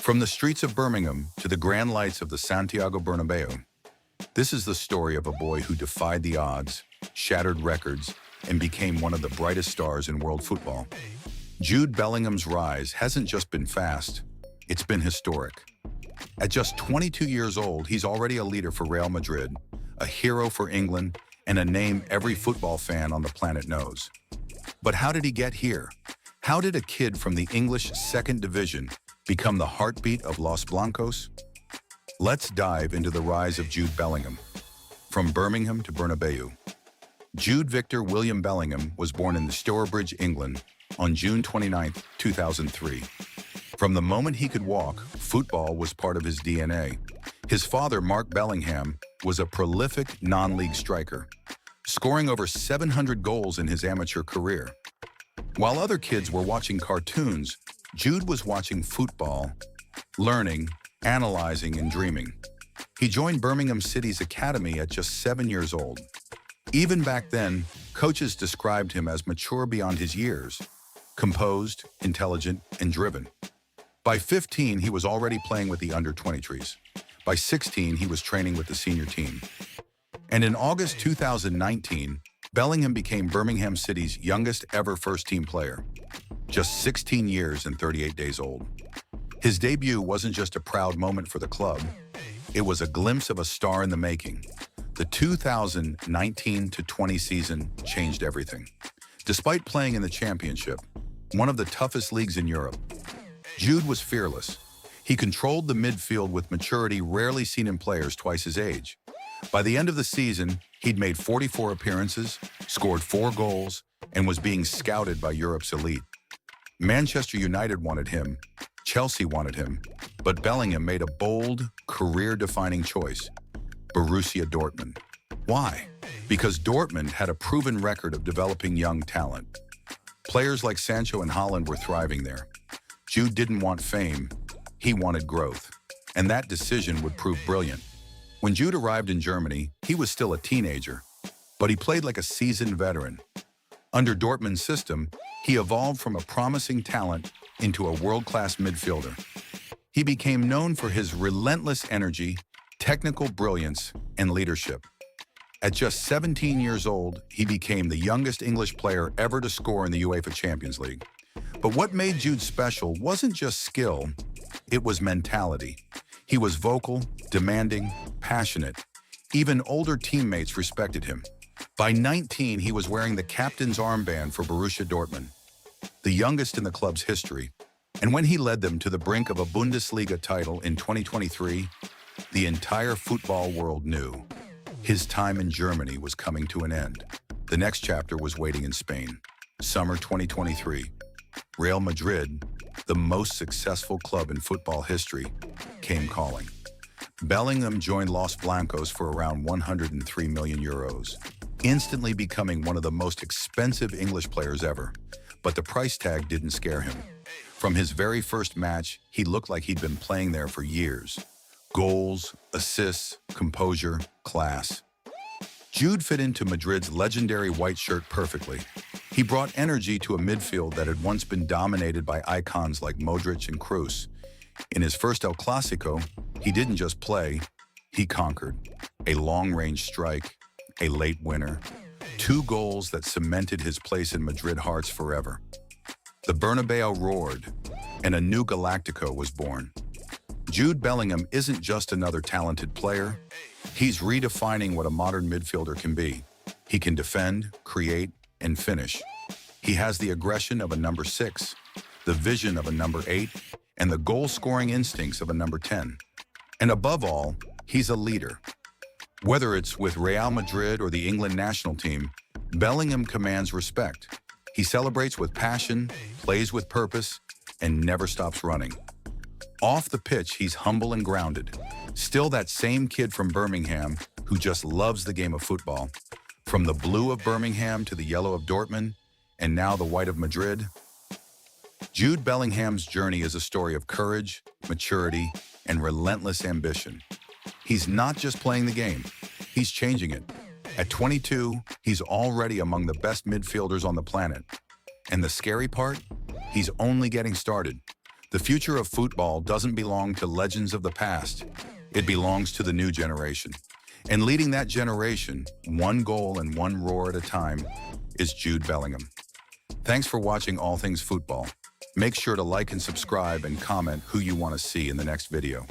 From the streets of Birmingham to the grand lights of the Santiago Bernabeu, this is the story of a boy who defied the odds, shattered records, and became one of the brightest stars in world football. Jude Bellingham's rise hasn't just been fast, it's been historic. At just 22 years old, he's already a leader for Real Madrid, a hero for England, and a name every football fan on the planet knows. But how did he get here? How did a kid from the English second division become the heartbeat of Los Blancos? Let's dive into the rise of Jude Bellingham. From Birmingham to Bernabeu. Jude Victor William Bellingham was born in Stourbridge, England, on June 29, 2003. From the moment he could walk, football was part of his DNA. His father, Mark Bellingham, was a prolific non-league striker, scoring over 700 goals in his amateur career. While other kids were watching cartoons, Jude was watching football, learning, analyzing, and dreaming. He joined Birmingham City's academy at just 7 years old. Even back then, coaches described him as mature beyond his years, composed, intelligent, and driven. By 15, he was already playing with the under-23s. By 16, he was training with the senior team. And in August 2019, Bellingham became Birmingham City's youngest ever first-team player, just 16 years and 38 days old. His debut wasn't just a proud moment for the club, it was a glimpse of a star in the making. The 2019-20 season changed everything. Despite playing in the Championship, one of the toughest leagues in Europe, Jude was fearless. He controlled the midfield with maturity rarely seen in players twice his age. By the end of the season, he'd made 44 appearances, scored 4 goals, and was being scouted by Europe's elite. Manchester United wanted him, Chelsea wanted him, but Bellingham made a bold, career-defining choice: Borussia Dortmund. Why? Because Dortmund had a proven record of developing young talent. Players like Sancho and Haaland were thriving there. Jude didn't want fame, he wanted growth, and that decision would prove brilliant. When Jude arrived in Germany, he was still a teenager, but he played like a seasoned veteran. Under Dortmund's system, he evolved from a promising talent into a world-class midfielder. He became known for his relentless energy, technical brilliance, and leadership. At just 17 years old, he became the youngest English player ever to score in the UEFA Champions League. But what made Jude special wasn't just skill, it was mentality. He was vocal, demanding, passionate. Even older teammates respected him. By 19, he was wearing the captain's armband for Borussia Dortmund, the youngest in the club's history. And when he led them to the brink of a Bundesliga title in 2023, the entire football world knew his time in Germany was coming to an end. The next chapter was waiting in Spain. Summer 2023. Real Madrid, the most successful club in football history, came calling. Bellingham joined Los Blancos for around 103 million euros, instantly becoming one of the most expensive English players ever. But the price tag didn't scare him. From his very first match, he looked like he'd been playing there for years. Goals, assists, composure, class. Jude fit into Madrid's legendary white shirt perfectly. He brought energy to a midfield that had once been dominated by icons like Modric and Kroos. In his first El Clasico, he didn't just play, he conquered. A long-range strike, a late winner, 2 goals that cemented his place in Madrid hearts forever. The Bernabeu roared, and a new Galactico was born. Jude Bellingham isn't just another talented player, he's redefining what a modern midfielder can be. He can defend, create, and finish. He has the aggression of a number 6, the vision of a number 8, and the goal-scoring instincts of a number 10. And above all, he's a leader. Whether it's with Real Madrid or the England national team, Bellingham commands respect. He celebrates with passion, plays with purpose, and never stops running. Off the pitch, he's humble and grounded. Still that same kid from Birmingham who just loves the game of football. From the blue of Birmingham to the yellow of Dortmund, and now the white of Madrid. Jude Bellingham's journey is a story of courage, maturity, and relentless ambition. He's not just playing the game, he's changing it. At 22, he's already among the best midfielders on the planet. And the scary part? He's only getting started. The future of football doesn't belong to legends of the past. It belongs to the new generation. And leading that generation, one goal and one roar at a time, is Jude Bellingham. Thanks for watching All Things Football. Make sure to like and subscribe and comment who you want to see in the next video.